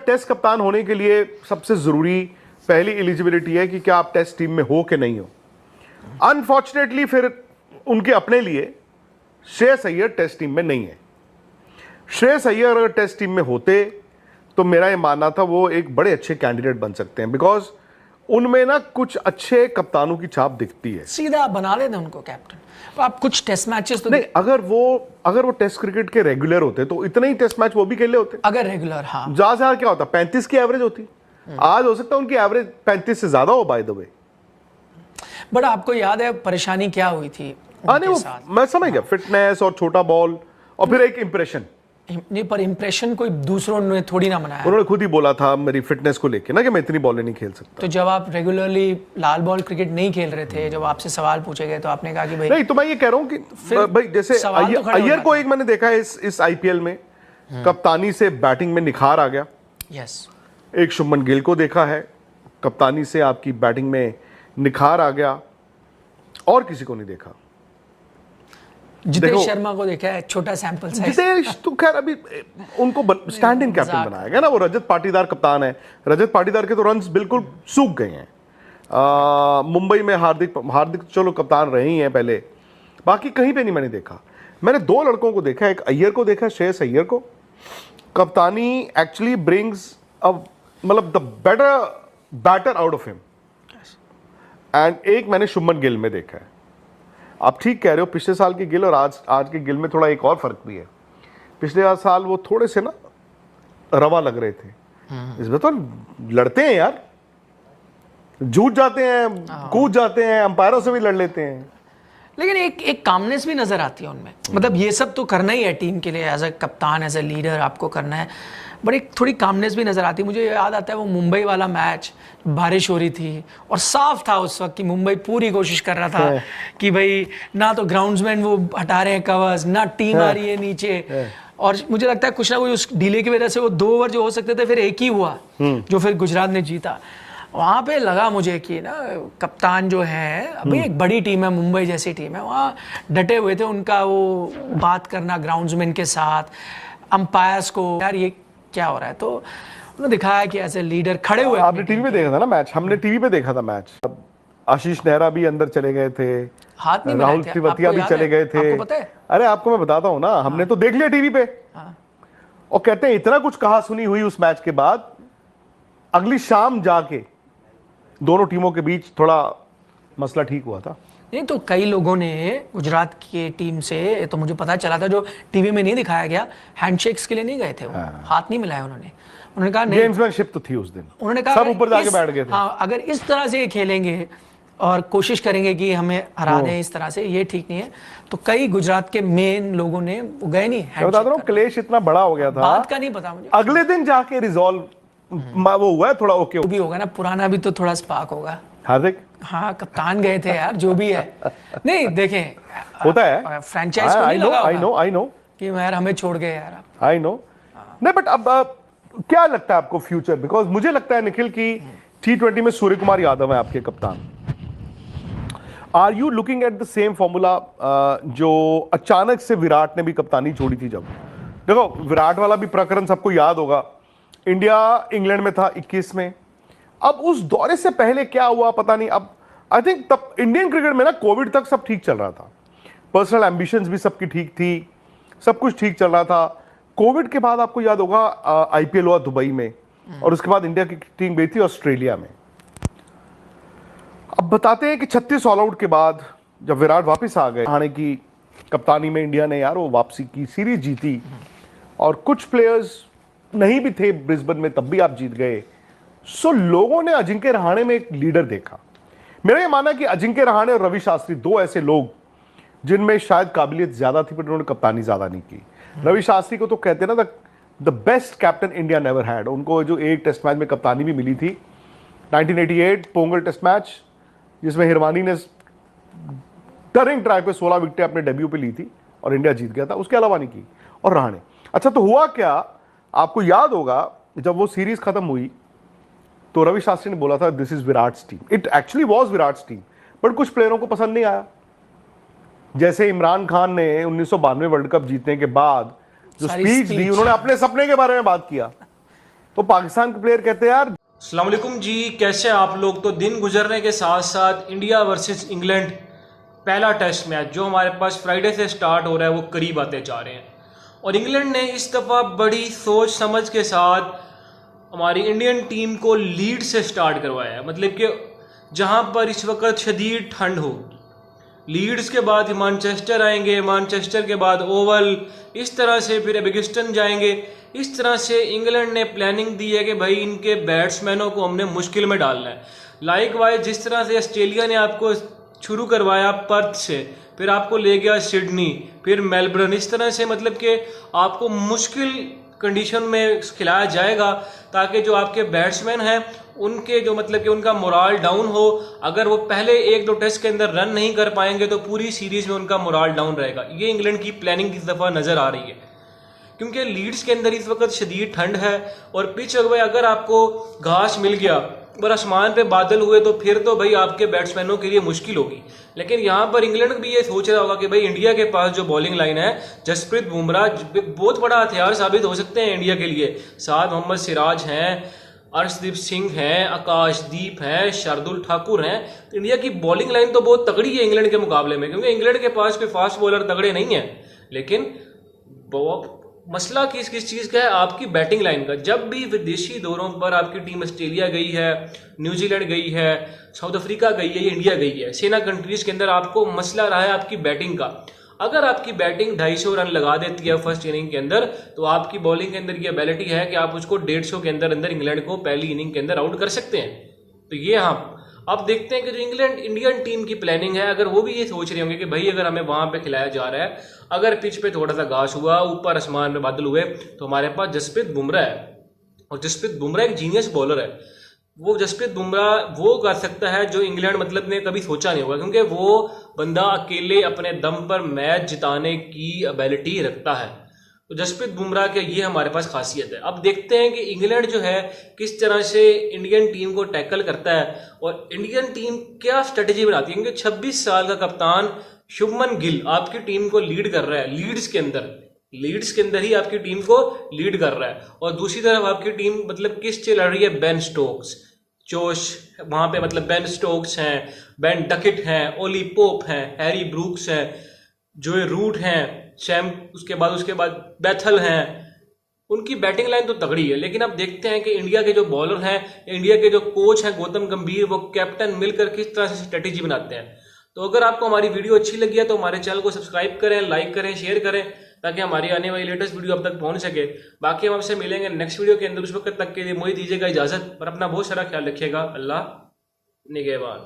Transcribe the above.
Test कप्तान होने के लिए सबसे जरूरी पहली एलिजिबिलिटी है कि क्या आप टेस्ट टीम में हो कि नहीं हो। अनफॉर्चुनेटली फिर उनके अपने लिए श्रेयस अय्यर टेस्ट टीम में नहीं है। श्रेयस अय्यर अगर टेस्ट टीम में होते तो मेरा ये मानना था वो एक बड़े अच्छे कैंडिडेट बन सकते हैं, बिकॉज उनमें ना कुछ अच्छे कप्तानों की छाप दिखती है। सीधा आप बना लेते उनको कैप्टन। तो आप कुछ टेस्ट मैचेस तो नहीं, अगर वो टेस्ट क्रिकेट के रेगुलर होते तो इतने ही टेस्ट मैच वो भी खेले होते। अगर रेगुलर, हाँ, ज्यादा से ज्यादा क्या होता, 35 की एवरेज होती। आज हो सकता है उनकी एवरेज 35 से ज्यादा हो, बाय द वे। बट आपको याद है परेशानी क्या हुई थी उनके साथ? मैं समझ गया, फिटनेस और छोटा बॉल और फिर एक इंप्रेशन। नहीं, पर इंप्रेशन कोई दूसरों ने थोड़ी ना बनाया। उन्होंने खुद ही बोला था मेरी फिटनेस को लेके ना कि मैं इतनी बॉलें नहीं खेल सकता। तो जब आप रेगुलरली लाल बॉल क्रिकेट नहीं खेल रहे थे, जब आपसे सवाल पूछे गए तो आपने कहा कि भाई नहीं, तो मैं ये कह रहा हूं कि भाई जैसे अय्यर को एक मैंने देखा है इस आईपीएल में कप्तानी से बैटिंग में निखार आ गया। यस। एक शुभमन गिल को देखा है कप्तानी से आपकी बैटिंग में निखार आ गया, और किसी को नहीं देखा। जितेश शर्मा को देखा है, छोटा सैंपल साइज। जितेश तो खैर अभी उनको स्टैंड इन कैप्टन बनाया गया ना, वो रजत पाटीदार कप्तान है। रजत पाटीदार के तो रन्स बिल्कुल सूख गए हैं। मुंबई में हार्दिक चलो कप्तान रहे ही हैं पहले, बाकी कहीं पे नहीं मैंने देखा। मैंने दो लड़कों को देखा, एक अय्यर को देखा, श्रेयस अय्यर को। कप्तानी एक्चुअली ब्रिंग्स मतलब the better batter out of him. And एक मैंने शुभमन गिल में देखा है। आप ठीक कह रहे हो, पिछले साल के गिल और आज के गिल में थोड़ा एक और फर्क भी है। पिछले साल वो थोड़े से ना रवा लग रहे थे, इसमें तो लड़ते हैं यार, जूझ जाते हैं, कूद जाते हैं, अंपायरों से भी लड़ लेते हैं। लेकिन एक कामनेस भी नजर आती है उनमें। मतलब ये सब तो करना ही है टीम के लिए, एज अ कप्तान, एज अ लीडर आपको करना है, बट एक थोड़ी कामनेस भी नजर आती है। मुझे याद आता है वो मुंबई वाला मैच, बारिश हो रही थी और साफ था उस वक्त कि मुंबई पूरी कोशिश कर रहा था कि भाई ना तो ग्राउंड्समैन वो हटा रहे हैं कवर्स, ना टीम आ रही है नीचे। और मुझे लगता है कुछ ना कुछ उस डिले की वजह से वो 2 ओवर जो हो सकते थे फिर एक ही हुआ, जो फिर गुजरात ने जीता। वहाँ पे लगा मुझे कि ना कप्तान जो है, अभी एक बड़ी टीम है, मुंबई जैसी टीम है, वहाँ डटे हुए थे। उनका वो बात करना ग्राउंड्समैन के साथ, अंपायर्स को, यार ये क्या हो रहा है। तो उन्होंने दिखाया कि ऐसे लीडर खड़े हुए। आपने टीवी पे देखा था ना मैच? हमने टीवी पे देखा था मैच। आशीष नेहरा भी अंदर चले गए थे, हाथ नहीं राहुल तिवातिया भी चले गए थे। आपको पता है? अरे आपको मैं बताता हूँ ना, हमने तो देख लिया टीवी पे। और कहते हैं इतना कुछ कहा सुनी हुई उस मैच के बाद, अगली शाम जाके दोनों टीमों के बीच थोड़ा मसला ठीक हुआ था। नहीं तो कई लोगों ने गुजरात की टीम से, तो मुझे पता चला था, जो टीवी में नहीं दिखाया गया, हैंडशेक्स के लिए नहीं गए थे वो, हाथ नहीं मिलाया उन्होंने कहा नहीं, गेम्समैनशिप तो थी उस दिन, उन्होंने कहा सब ऊपर जाके बैठ गए थे। हाँ, अगर इस तरह से खेलेंगे और कोशिश करेंगे कि हमें हरा दें इस तरह से, ये ठीक नहीं है। तो कई गुजरात के मेन लोगों ने गए नहीं। मैं बता रहा हूँ क्लेश इतना बड़ा हो गया था, बात का नहीं पता मुझे। अगले दिन जाके रिजॉल्व वो हुआ है, थोड़ा ओके भी होगा ना, पुराना भी तो थोड़ा स्पार्क होगा। हार्दिक, हाँ, कप्तान गए थे यार, जो भी है। नहीं देखें, होता है, फ्रेंचाइज को नहीं लगा होगा आई नो कि यार हमें छोड़ गए यार। I know. नहीं, बट अब क्या लगता है आपको फ्यूचर? बिकॉज मुझे लगता है निखिल की T20 में सूर्य कुमार यादव है आपके कप्तान। Are you looking at the same formula जो अचानक से विराट ने भी कप्तानी छोड़ी थी? जब देखो विराट वाला भी प्रकरण सबको याद होगा, इंडिया इंग्लैंड में था 21 में। अब उस दौरे से पहले क्या हुआ पता नहीं। अब आई थिंक तब इंडियन क्रिकेट में ना कोविड तक सब ठीक चल रहा था, पर्सनल एम्बिशंस भी सबकी ठीक थी, सब कुछ ठीक चल रहा था। कोविड के बाद आपको याद होगा आईपीएल हुआ दुबई में, और उसके बाद इंडिया की टीम गई थी ऑस्ट्रेलिया में। अब बताते हैं कि 36 ऑल आउट के बाद जब विराट वापस आ गए, रहाणे की कप्तानी में इंडिया ने यार वो वापसी की, सीरीज जीती, और कुछ प्लेयर्स नहीं भी थे ब्रिस्बेन में तब भी आप जीत गए। सो लोगों ने अजिंक्य रहाणे में एक लीडर देखा। मेरा ये मानना है कि अजिंक्य रहाणे और रवि शास्त्री दो ऐसे लोग जिनमें शायद काबिलियत ज्यादा थी, पर उन्होंने कप्तानी ज्यादा नहीं की। रवि शास्त्री को तो कहते हैं ना the best captain India never had. उनको जो एक टेस्ट मैच में कप्तानी भी मिली थी, 1988 पोंगल टेस्ट मैच, जिसमें हिरवानी ने टर्निंग ट्राई पे 16 विकेटें अपने डेब्यू पे ली थी और इंडिया जीत गया था, उसके अलावा नहीं की। और रहाणे, अच्छा तो हुआ क्या, आपको याद होगा जब वो सीरीज खत्म हुई तो रवि शास्त्री ने बोला था this is Virat's team. It actually was Virat's team, but कुछ प्लेयरों को पसंद नहीं आया। जैसे इमरान खान ने 1992 वर्ल्ड कप जीतने के बाद जो स्पीच दी, उन्होंने अपने सपने के बारे में बात किया, वो पाकिस्तान के प्लेयर कहते हैं यार अस्सलाम वालेकुम जी, कैसे हैं आप लोग। तो दिन गुजरने के साथ साथ इंडिया वर्सेस इंग्लैंड पहला टेस्ट मैच जो हमारे पास फ्राइडे से स्टार्ट हो रहा है वो करीब आते जा रहे हैं। और इंग्लैंड ने इस दफ़ा बड़ी सोच समझ के साथ हमारी इंडियन टीम को लीड से स्टार्ट करवाया है। मतलब कि जहां पर इस वक्त शदीद ठंड हो, लीड्स के बाद मैनचेस्टर आएंगे, मैनचेस्टर के बाद ओवल, इस तरह से फिर एबिगस्टन जाएंगे। इस तरह से इंग्लैंड ने प्लानिंग दी है कि भाई इनके बैट्समैनों को हमने मुश्किल में डालना है। लाइक वाइज जिस तरह से ऑस्ट्रेलिया ने आपको शुरू करवाया पर्थ से, फिर आपको ले गया सिडनी, फिर मेलबर्न, इस तरह से मतलब कि आपको मुश्किल कंडीशन में खिलाया जाएगा ताकि जो आपके बैट्समैन हैं उनके जो मतलब कि उनका मोराल डाउन हो। अगर वो पहले 1-2 टेस्ट के अंदर रन नहीं कर पाएंगे तो पूरी सीरीज में उनका मोराल डाउन रहेगा। ये इंग्लैंड की प्लानिंग इस दफ़ा नज़र आ रही है क्योंकि लीड्स के अंदर इस वक्त शदीद ठंड है और पिच अगर आपको घास मिल गया और आसमान पे बादल हुए तो फिर तो भाई आपके बैट्समैनों के लिए मुश्किल होगी। लेकिन यहाँ पर इंग्लैंड भी ये सोच रहा होगा कि भाई इंडिया के पास जो बॉलिंग लाइन है, जसप्रीत बुमराह बहुत बड़ा हथियार साबित हो सकते हैं इंडिया के लिए। साथ मोहम्मद सिराज हैं, अर्शदीप सिंह हैं, आकाशदीप हैं, शार्दुल ठाकुर हैं। इंडिया की बॉलिंग लाइन तो बहुत तगड़ी है इंग्लैंड के मुकाबले में, क्योंकि इंग्लैंड के पास कोई फास्ट बॉलर तगड़े नहीं है। लेकिन मसला किस चीज़ का है, आपकी बैटिंग लाइन का। जब भी विदेशी दौरों पर आपकी टीम ऑस्ट्रेलिया गई है, न्यूजीलैंड गई है, साउथ अफ्रीका गई है, इंडिया गई है, सेना कंट्रीज के अंदर आपको मसला रहा है आपकी बैटिंग का। अगर आपकी बैटिंग 250 रन लगा देती है फर्स्ट इनिंग के अंदर, तो आपकी बॉलिंग के अंदर ये एबिलिटी है कि आप उसको 150 के अंदर इंग्लैंड को पहली इनिंग के अंदर आउट कर सकते हैं। तो ये हम अब देखते हैं कि जो इंडियन टीम की प्लानिंग है, अगर वो भी ये सोच रहे होंगे कि भाई अगर हमें वहां पे खिलाया जा रहा है, अगर पिच पे थोड़ा सा घास हुआ, ऊपर आसमान में बादल हुए, तो हमारे पास जसप्रीत बुमराह है और जसप्रीत बुमराह एक जीनियस बॉलर है। वो जसप्रीत बुमराह वो कर सकता है जो इंग्लैंड मतलब ने कभी सोचा नहीं होगा, क्योंकि वो बंदा अकेले अपने दम पर मैच जिताने की एबिलिटी रखता है। तो जसप्रीत बुमराह के ये हमारे पास खासियत है। अब देखते हैं कि इंग्लैंड जो है किस तरह से इंडियन टीम को टैकल करता है और इंडियन टीम क्या स्ट्रेटेजी बनाती है, क्योंकि 26 साल का कप्तान शुभमन गिल आपकी टीम को लीड कर रहा है। लीड्स के अंदर ही आपकी टीम को लीड कर रहा है। और दूसरी तरफ आपकी टीम मतलब किस से लड़ रही है, बेन स्टोक्स, जोश वहां पे मतलब बेन स्टोक्स हैं, बेन डकेट हैं, ओली पोप हैं, हैरी ब्रूक्स हैं, जोए रूट हैं, शैम उसके बाद बैथल हैं। उनकी बैटिंग लाइन तो तगड़ी है। लेकिन अब देखते हैं कि इंडिया के जो बॉलर हैं, इंडिया के जो कोच हैं गौतम गंभीर, वो कैप्टन मिलकर किस तरह से स्ट्रेटेजी बनाते हैं। तो अगर आपको हमारी वीडियो अच्छी लगी है तो हमारे चैनल को सब्सक्राइब करें, लाइक करें, शेयर करें, ताकि हमारी आने वाली लेटेस्ट वीडियो अब तक पहुंच सके। बाकी हम आपसे मिलेंगे नेक्स्ट वीडियो के अंदर। उस वक्त तक के लिए मुझे दीजिएगा इजाजत और अपना बहुत सारा ख्याल रखिएगा। अल्लाह निगहबान।